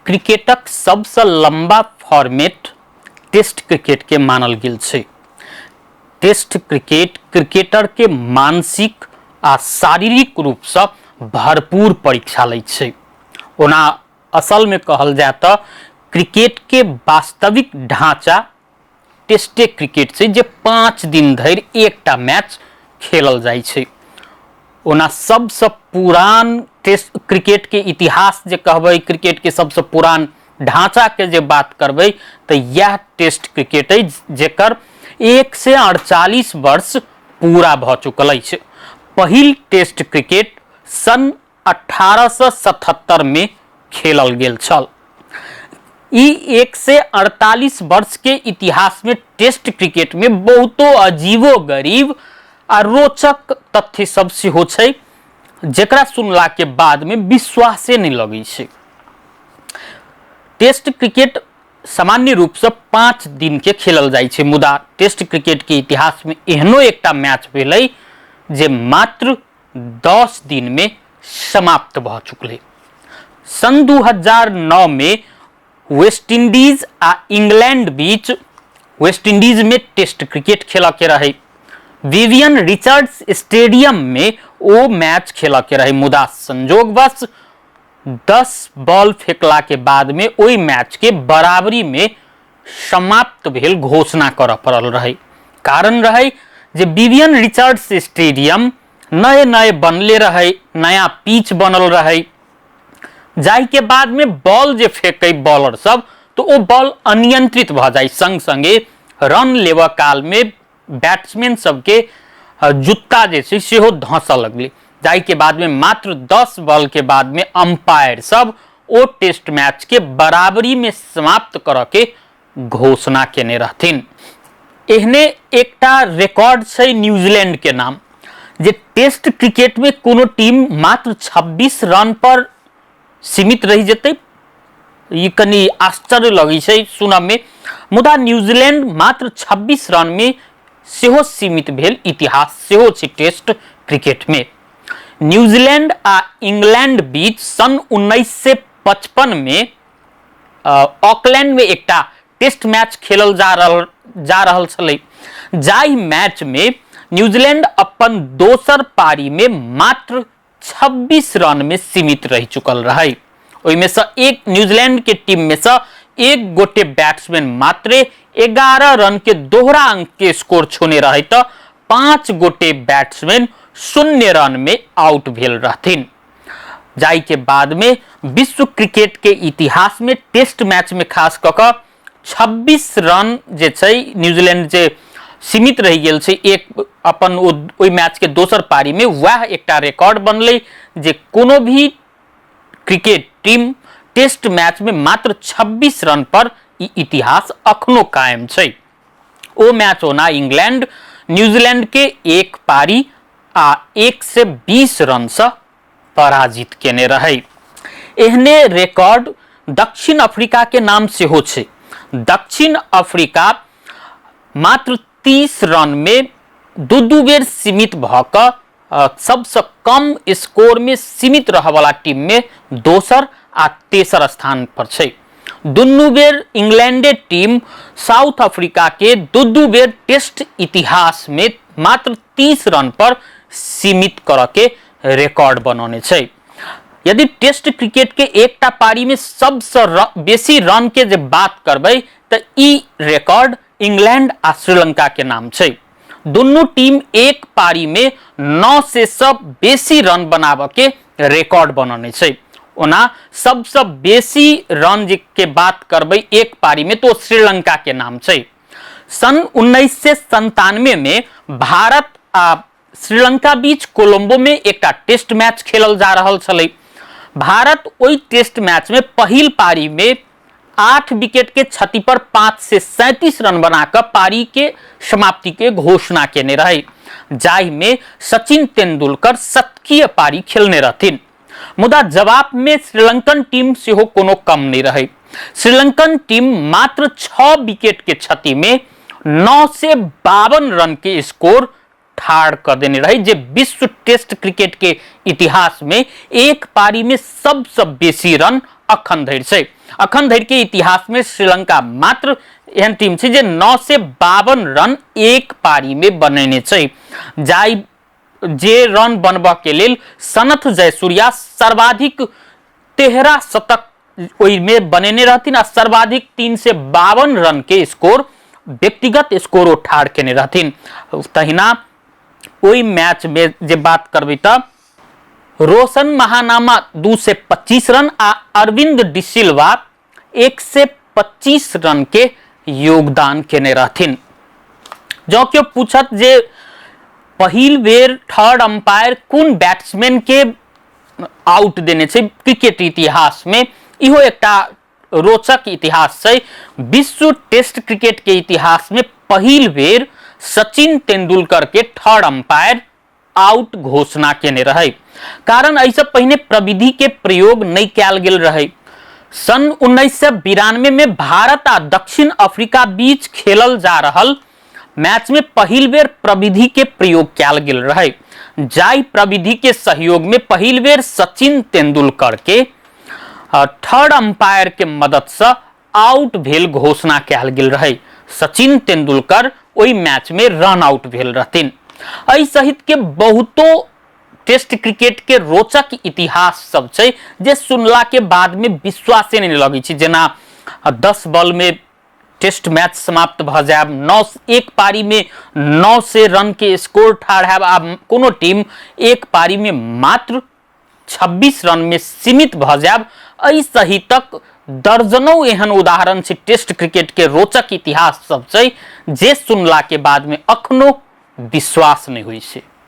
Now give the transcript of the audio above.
क्रिकेटक सबसे लंबा format test cricket के मानल गेल छै। टेस्ट क्रिकेट क्रिकेटर के मानसिक आ शारीरिक रूप से भरपूर परीक्षा लै छै। ओना असल में कहल जाए तो क्रिकेट के वास्तविक ढांचा टेस्ट क्रिकेट छै, जे 5 दिन धरि एकटा मैच खेलल जाय छै। ओना सबसे पुरान टेस्ट क्रिकेट के इतिहास जे कहबै, क्रिकेट के सबसे पुरान ढांचा के जे बात करबै तो यह टेस्ट क्रिकेट है, जेकर 148 वर्ष पूरा भ चुकल है। पहिल टेस्ट क्रिकेट सन 1877 में खेलल गेल छल। ई 148 वर्ष के इतिहास में टेस्ट क्रिकेट में बहुतो अजीबो गरीब आ रोचक तथ्य सब सेहो छै, जेकरा सुनला के बाद में विश्वासे नहीं लगे छै। टेस्ट क्रिकेट सामान्य रूप से 5 दिन के खेलल जाय छै, मुदा टेस्ट क्रिकेट के इतिहास में एहनो एकटा मैच भेलै जे मात्र 10 दिन में समाप्त भ चुकलै। सन 2009 में वेस्टइंडीज आ इंग्लैंड बीच वेस्टइंडीज में टेस्ट क्रिकेट खेला के रहे। विवियन रिचर्ड्स स्टेडियम में वो मैच खेला के रहे, मुदा संजोगवश 10 बॉल फेंकला के बाद में ओई मैच के बराबरी में समाप्त भेल घोषणा कर पड़ल रहे। कारण रहे जे विवियन रिचर्ड्स स्टेडियम नए नए बनले रहे, नया पिच बनल रहे, जाय के बाद में बॉल जे फेंके बॉलर सब तो वो बॉल अनियंत्रित भ जाए, संग संगे रन लेवा काल में बैट्समैन सबके जूता जे छै सेहो धंसा लगले। जाय के बाद में मात्र 10 बॉल के बाद में अंपायर सब ओ टेस्ट मैच के बराबरी में समाप्त कर के घोषणा केने रहथिन। एहने एकटा रिकॉर्ड छै न्यूजीलैंड के नाम, जे टेस्ट क्रिकेट में कोनो टीम मात्र 26 रन पर सीमित रह जेतै। ये कनी आश्चर्य लगी छै सुनब में, मुदा न्यूजीलैंड मात्र 26 रन में सेहो सीमित भेल इतिहास सेहो छै टेस्ट क्रिकेट में। न्यूजीलैंड आ इंग्लैंड बीच सन 1955 में ऑकलैंड में एकटा टेस्ट मैच खेलल जा रहल छलै। जाहि मैच में न्यूजीलैंड अपन दोसर पारी में मात्र 26 रन में सीमित रह चुकल रहे। ओइमे से एक न्यूजीलैंड के टीम में से एक गोटे बैट्समैन मात्र 11 रन के दोहरा अंक के स्कोर छोने रहे तो 5 गोटे बैट्समैन 0 रन में आउट भेल रहथिन। जाय के बाद में विश्व क्रिकेट के इतिहास में टेस्ट मैच में खास कऽ 26 रन जे छै न्यूजीलैंड जे सीमित रह गेल छै एक अपन ओई मैच के दोसर पारी में, वह एकटा रिकॉर्ड बनलै जे कोनो भी क्रिकेट टीम टेस्ट मैच में मात्र 26 रन पर ई इतिहास अखनो कायम छै। ओ मैच होना इंग्लैंड न्यूजीलैंड के एक पारी आ 120 रन से पराजित केने रहे। एहने रिकॉर्ड दक्षिण अफ्रीका के नाम से हो छै। दक्षिण अफ्रीका मात्र 30 रन में दू बेर सीमित भऽ सबसे कम स्कोर में सीमित रह वाला टीम में दोसर आ तेसर स्थान पर छै। दुनू बेर इंग्लैंडे टीम साउथ अफ्रीका के दू बेर टेस्ट इतिहास में मात्र 30 रन पर सीमित कर के रिकॉर्ड बनौने छै। यदि टेस्ट क्रिकेट के एकटा पारी में सबसे बेसी रन के जे बात करबै तो ई रिकॉर्ड इंग्लैंड आ श्रीलंका के नाम छै। दोनों टीम एक पारी में 9 से सब बेसी रन बनाब के रिकॉर्ड बनौने छै। ओना सबसे बेसी रन के बात करबै एक पारी में तो श्रीलंका के नाम छै। सन 1997 में भारत आ श्रीलंका बीच कोलंबो में एकटा टेस्ट मैच खेलल जा रहल छलै। भारत ओई टेस्ट मैच में पहिल पारी में 8 विकेट के क्षति पर 5 से 37 रन बनाकर पारी के समाप्ति के घोषणा केने रहे, जाहि में सचिन तेंदुलकर शतकीय पारी खेलने रहथिन। मुदा जवाब में श्रीलंकन टीम सेहो कोनो कम नहीं रहे। श्रीलंकन टीम मात्र 6 विकेट के क्षति में 9 से 52 रन के स्कोर ठाड़ कर देने रहे, जे विश्व टेस्ट क्रिकेट के इतिहास में एक पारी में सबसे बेसी रन अखन धरि छै। अखन धरि के इतिहास में श्रीलंका मात्र एहन टीम छै जे 9 से 52 रन एक पारी में बनेने छै। जाई जे रन बनबा के लेल सनथ जयसूर्या सर्वाधिक 13 शतक ओहि में बनेने रहथिन आ सर्वाधिक 3 से 52 रन के स्कोर व्यक्तिगत स्कोर ठाड़ केने रहथिन। तहिना ओहि मैच में जे बात करबे त रोशन महानामा 2 से 25 रन आ अरविंद डिसिल्वा 1 से 25 रन के योगदान केने रहथिन। जो क्यों पूछत जे पहिल बेर थर्ड अंपायर कौन बैट्समैन के आउट देने छै क्रिकेट इतिहास में, इहो एकटा रोचक इतिहास छै। विश्व टेस्ट क्रिकेट के इतिहास में पहिल बेर सचिन तेंदुलकर के थर्ड अंपायर आउट घोषणा केने रहे। कारण ऐसे पहिने प्रविधि के प्रयोग नहीं कैल गेल रहे। सन 1992 में भारत आ दक्षिण अफ्रीका बीच खेलल जा रहल मैच में पहिल बेर प्रविधि के प्रयोग कैल गेल रहे। जाई प्रविधि के सहयोग में पहिल बेर सचिन तेंदुलकर के थर्ड अंपायर के मदद से आउट भेल घोषणा कैल गेल रहे। सचिन तेंदुलकर ओहि मैच में रन आउट भेल रहथिन। एहि सहित के बहुतो टेस्ट क्रिकेट के रोचक इतिहास सब छै जे सुनला के बाद में विश्वासे नहीं लगे छै। जेना 10 बॉल में टेस्ट मैच समाप्त भ जायब, 9 एक पारी में 9 से रन के स्कोर ठाढ़ाब आ कोनो टीम एक पारी में मात्र 26 रन में सीमित भ जायब। एहि सहितक दर्जनों एहन उदाहरण छै टेस्ट क्रिकेट के रोचक इतिहास सब छै जे सुनला के बाद में अखनो विश्वास नहीं होई छै।